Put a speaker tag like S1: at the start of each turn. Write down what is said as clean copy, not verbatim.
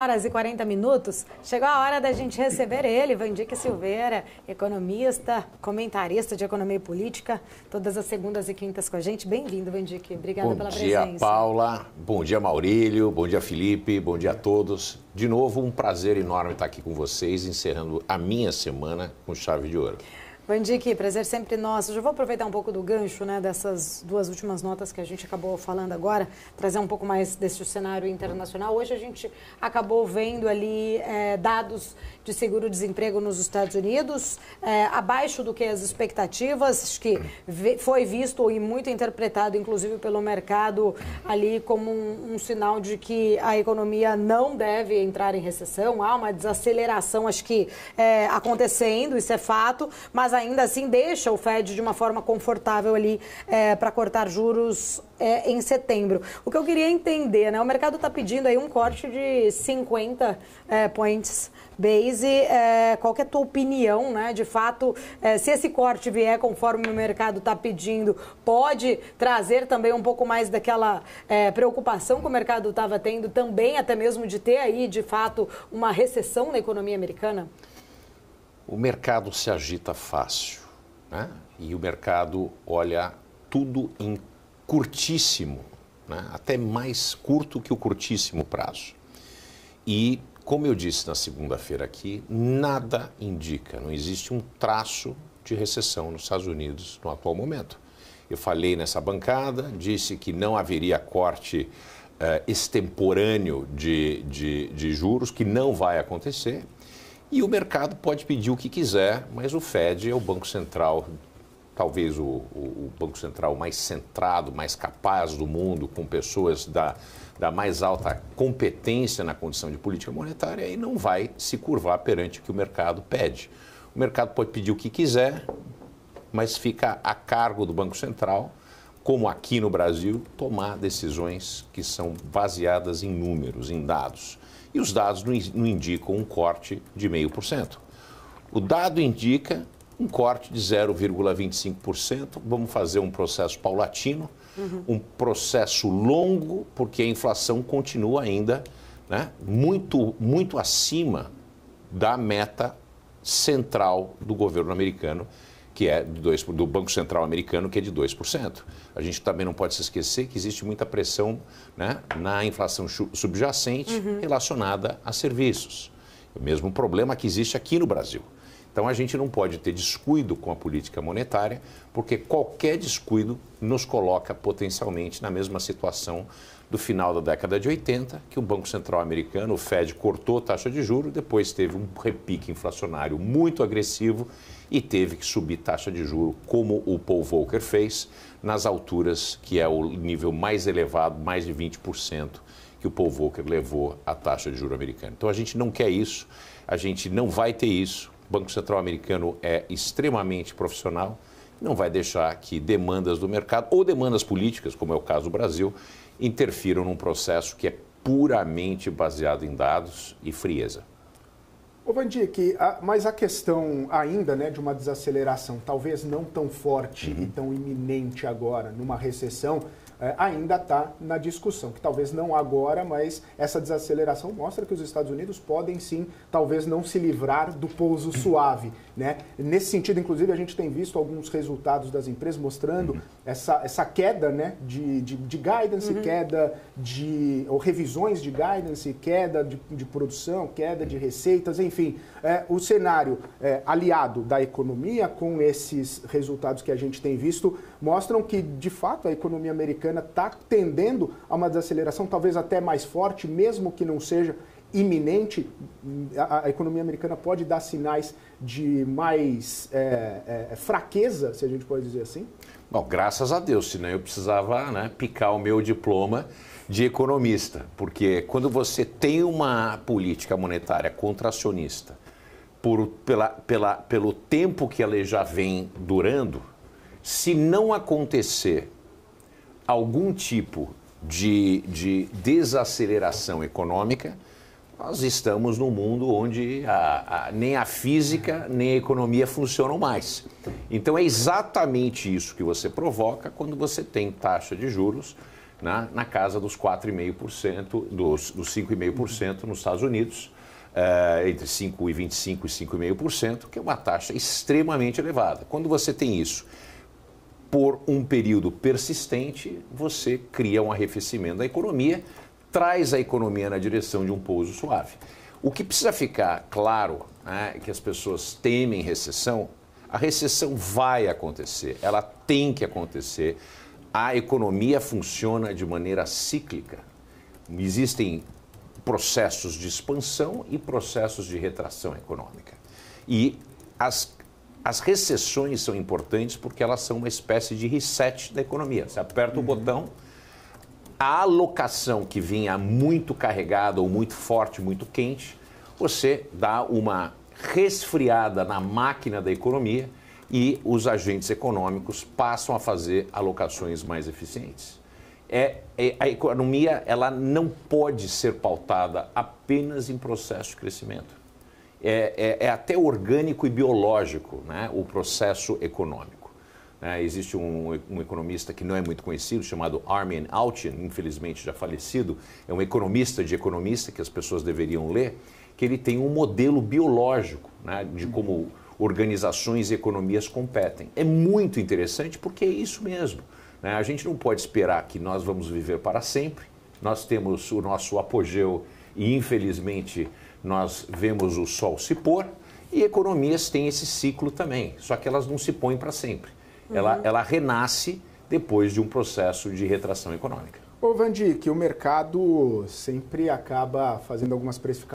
S1: Horas e 40 minutos, chegou a hora da gente receber ele, Vandique Silveira, economista, comentarista de economia e política, todas as segundas e quintas com a gente. Bem-vindo, Vandique. Obrigada pela presença.
S2: Bom dia, Paula. Bom dia, Maurílio. Bom dia, Felipe. Bom dia a todos. De novo, um prazer enorme estar aqui com vocês, encerrando a minha semana com chave de ouro.
S1: Vandique, prazer sempre nosso. Já vou aproveitar um pouco do gancho, né, dessas duas últimas notas que a gente acabou falando agora, trazer um pouco mais desse cenário internacional. Hoje a gente acabou vendo ali dados de seguro-desemprego nos Estados Unidos, abaixo do que as expectativas, acho que foi visto e muito interpretado, inclusive pelo mercado, ali como um sinal de que a economia não deve entrar em recessão. Há uma desaceleração, acho que acontecendo, isso é fato, mas ainda assim deixa o Fed de uma forma confortável ali para cortar juros em setembro. O que eu queria entender, né? O mercado está pedindo aí um corte de 50 points base. Qual que é a tua opinião, né? De fato, se esse corte vier conforme o mercado está pedindo, pode trazer também um pouco mais daquela preocupação que o mercado estava tendo também, até mesmo de ter aí, de fato, uma recessão na economia americana?
S2: O mercado se agita fácil, né? E o mercado olha tudo em curtíssimo, né? Até mais curto que o curtíssimo prazo. E, como eu disse na segunda-feira aqui, nada indica, não existe um traço de recessão nos Estados Unidos no atual momento. Eu falei nessa bancada, disse que não haveria corte extemporâneo de juros, que não vai acontecer. E o mercado pode pedir o que quiser, mas o Fed é o Banco Central, talvez o Banco Central mais centrado, mais capaz do mundo, com pessoas da mais alta competência na condição de política monetária, e não vai se curvar perante o que o mercado pede. O mercado pode pedir o que quiser, mas fica a cargo do Banco Central, como aqui no Brasil, tomar decisões que são baseadas em números, em dados. E os dados não indicam um corte de 0,5%. O dado indica um corte de 0,25%. Vamos fazer um processo paulatino, um processo longo, porque a inflação continua ainda, né, muito acima da meta central do governo americano, que é do Banco Central americano, que é de 2%. A gente também não pode se esquecer que existe muita pressão, né, na inflação subjacente relacionada a serviços. O mesmo problema que existe aqui no Brasil. Então, a gente não pode ter descuido com a política monetária, porque qualquer descuido nos coloca potencialmente na mesma situação do final da década de 80, que o Banco Central americano, o Fed, cortou a taxa de juros, depois teve um repique inflacionário muito agressivo e teve que subir taxa de juros, como o Paul Volcker fez, nas alturas que é o nível mais elevado, mais de 20%, que o Paul Volcker levou a taxa de juros americana. Então, a gente não quer isso, a gente não vai ter isso. O Banco Central americano é extremamente profissional, não vai deixar que demandas do mercado ou demandas políticas, como é o caso do Brasil, interfiram num processo que é puramente baseado em dados e frieza.
S3: Ô Vandique, mas a questão ainda, né, de uma desaceleração, talvez não tão forte e tão iminente agora, numa recessão, ainda está na discussão, que talvez não agora, mas essa desaceleração mostra que os Estados Unidos podem sim, talvez não se livrar do pouso suave, né? Nesse sentido, inclusive, a gente tem visto alguns resultados das empresas mostrando essa queda, né, de guidance, queda ou revisões de guidance, queda de produção, queda de receitas, enfim, o cenário aliado da economia com esses resultados que a gente tem visto mostram que, de fato, a economia americana está tendendo a uma desaceleração talvez até mais forte, mesmo que não seja iminente. A economia americana pode dar sinais de mais fraqueza, se a gente pode dizer assim?
S2: Bom, graças a Deus, senão eu precisava, né, picar o meu diploma de economista, porque quando você tem uma política monetária contracionista pelo tempo que ela já vem durando, se não acontecer algum tipo de desaceleração econômica, nós estamos num mundo onde nem a física nem a economia funcionam mais. Então é exatamente isso que você provoca quando você tem taxa de juros na casa dos 4,5%, dos 5,5% nos Estados Unidos, entre 5,25% e 5,5%, que é uma taxa extremamente elevada. Quando você tem isso por um período persistente, você cria um arrefecimento da economia, traz a economia na direção de um pouso suave. O que precisa ficar claro é que as pessoas temem recessão. A recessão vai acontecer, ela tem que acontecer. A economia funciona de maneira cíclica. Existem processos de expansão e processos de retração econômica. E as recessões são importantes porque elas são uma espécie de reset da economia. Você aperta o botão, a alocação que vinha muito carregada ou muito forte, muito quente, você dá uma resfriada na máquina da economia e os agentes econômicos passam a fazer alocações mais eficientes. A economia ela não pode ser pautada apenas em processo de crescimento. É até orgânico e biológico, né, o processo econômico. Existe um economista que não é muito conhecido, chamado Armin Alchian, infelizmente já falecido, é um economista de economista que as pessoas deveriam ler, que ele tem um modelo biológico, né, de como organizações e economias competem. É muito interessante porque é isso mesmo, né? A gente não pode esperar que nós vamos viver para sempre. Nós temos o nosso apogeu e, infelizmente, nós vemos o sol se pôr, e economias têm esse ciclo também, só que elas não se põem para sempre. Ela renasce depois de um processo de retração econômica.
S3: Ô, Vandi, que o mercado sempre acaba fazendo algumas precificações